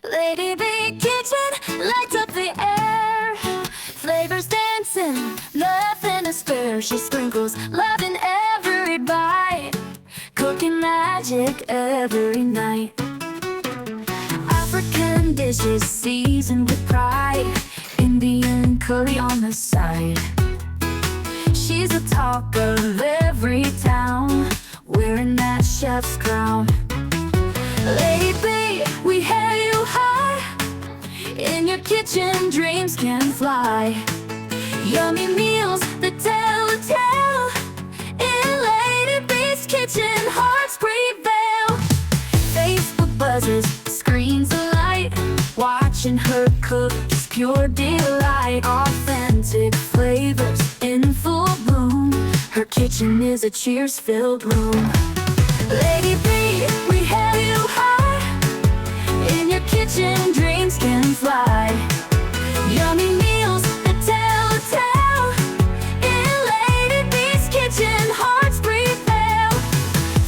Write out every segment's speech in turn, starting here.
Lady Bee Kitchen lights up the air. Flavors dancing, nothing to spare. She sprinkles love in every bite, cooking magic every night. African dishes seasoned with pride, Indian curry on the side. She's the talk of every town, wearing that chef's crown. Lady Bee, we hail you high. In your kitchen, dreams can fly. Yummy meals that tell a tale. In Lady Bee's kitchen, hearts prevail. Facebook buzzes, screens alight. Watching her cook is pure delight. Authentic flavors in full bloom. Her kitchen is a cheers-filled room. Lady Bee, we hail you high. In your kitchen, dreams can fly. Yummy meals that tell a tale. In Lady Bee's kitchen, hearts prevail.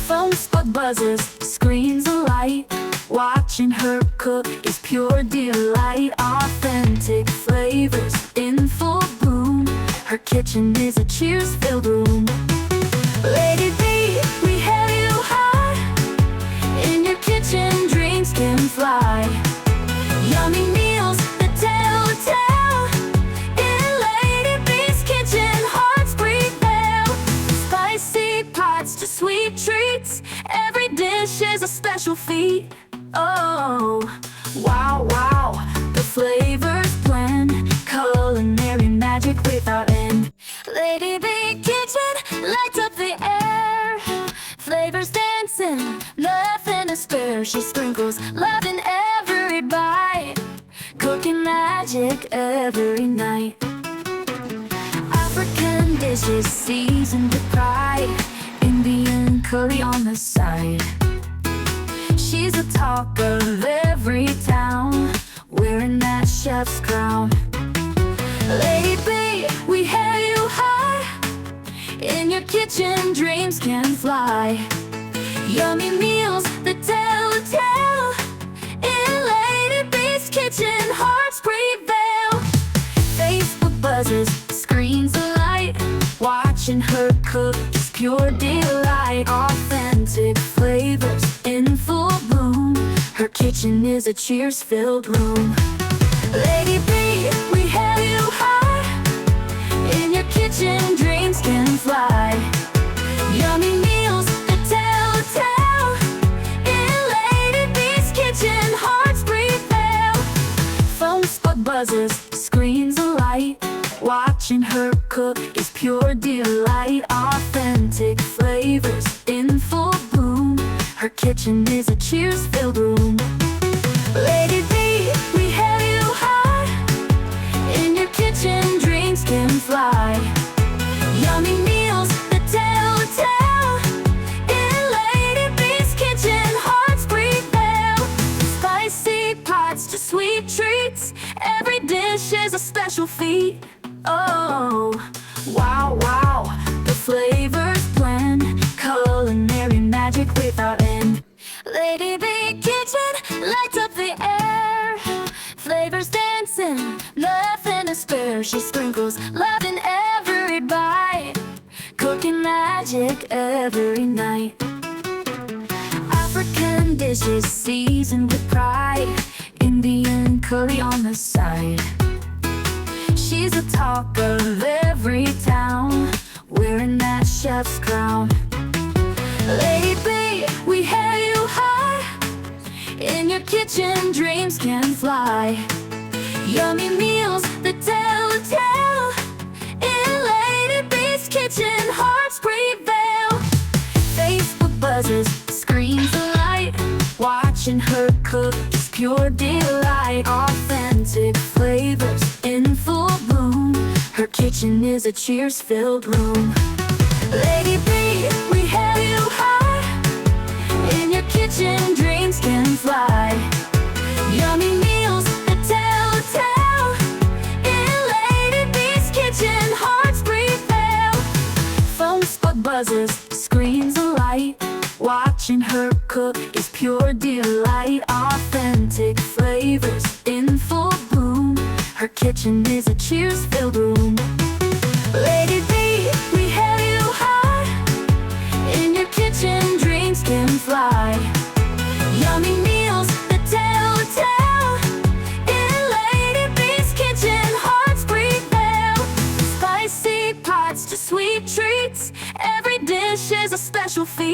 Phone spot buzzes, screens alight. Watching her cook is pure delight. Authentic flavors in full bloom. Her kitchen is a cheers-filled room. Lady Bee, we hail you high. In your kitchen, dreams can fly. Yummy meals that tell a tale. In Lady Bee's kitchen, hearts prevail. Spicy pots to sweet treats, every dish is a special feat. Oh, wow, wow, the flavors blend, culinary magic without end. Lady Bee Kitchen lights up the air. Flavors dancing, nothing to spare. She sprinkles love in every bite, cooking magic every night. African dishes seasoned with pride, Indian curry on the side. She's the talk of every town, wearing that chef's crown. Lady Bee, we hail you high. In your kitchen, dreams can fly. Yummy meals that tell a tale. In Lady Bee's kitchen, hearts prevail. Facebook buzzes, screens alight. Watching her cook is pure delight. Authentic flavors in full bloom. Her kitchen is a cheers-filled room. Lady Bee, we hail you high. In your kitchen, dreams can fly. Yummy meals that tell a tale. In Lady Bee's kitchen, hearts prevail. Phone spot buzzes, screens alight. Watching her cook is pure delight. Authentic flavors in full bloom. Her kitchen is a cheers-filled room. Lady Bee, we hail you high. In your kitchen, dreams can fly. Yummy meals that tell a tale. In Lady Bee's kitchen, hearts prevail. Spicy pots to sweet treats, every dish is a special feat. Oh, wow, wow, the flavors blend, culinary magic without end. Lady Bee Kitchen lights up the air. Flavors dancing, nothing to spare. She sprinkles love in every bite, cooking magic every night. African dishes seasoned with pride, Indian curry on the side. She's the talk of every town, wearing that chef's crown. Lady Bee, we hail you high. In your kitchen, dreams can fly. Yummy meals that tell a tale. In Lady Bee's kitchen, hearts prevail. Facebook buzzes, screens alight. Watching her cook is pure delight. Authentic flavors in full bloom. Her kitchen is a cheers-filled room. Lady Bee, we hail you high. In your kitchen, dreams can fly. Yummy meals that tell a tale. In Lady Bee's kitchen, hearts prevail. Phone spot buzzes, screens alight. Watching her cook is pure delight. Authentic flavor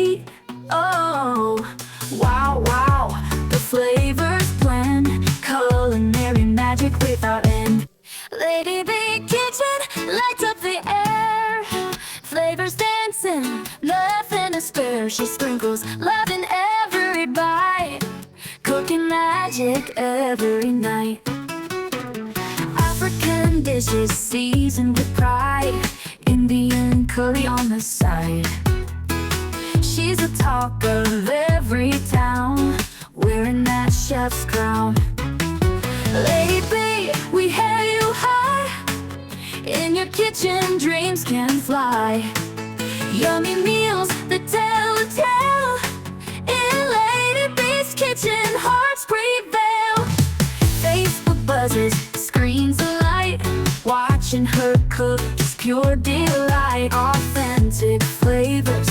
sweet. Oh, wow, wow, the flavors blend, culinary magic without end. Lady B Kitchen lights up the air, flavors dancing, nothing to spare. She sprinkles love in every bite, cooking magic every night. African dishes seasoned with pride, Indian curry on the side. She's the talk of every town, wearing that chef's crown. Lady B, we hail you high, in your kitchen dreams can fly. Yummy meals that tell a tale, in Lady B's kitchen hearts prevail. Facebook buzzes, screens alight, watching her cook is pure delight. Authentic flavors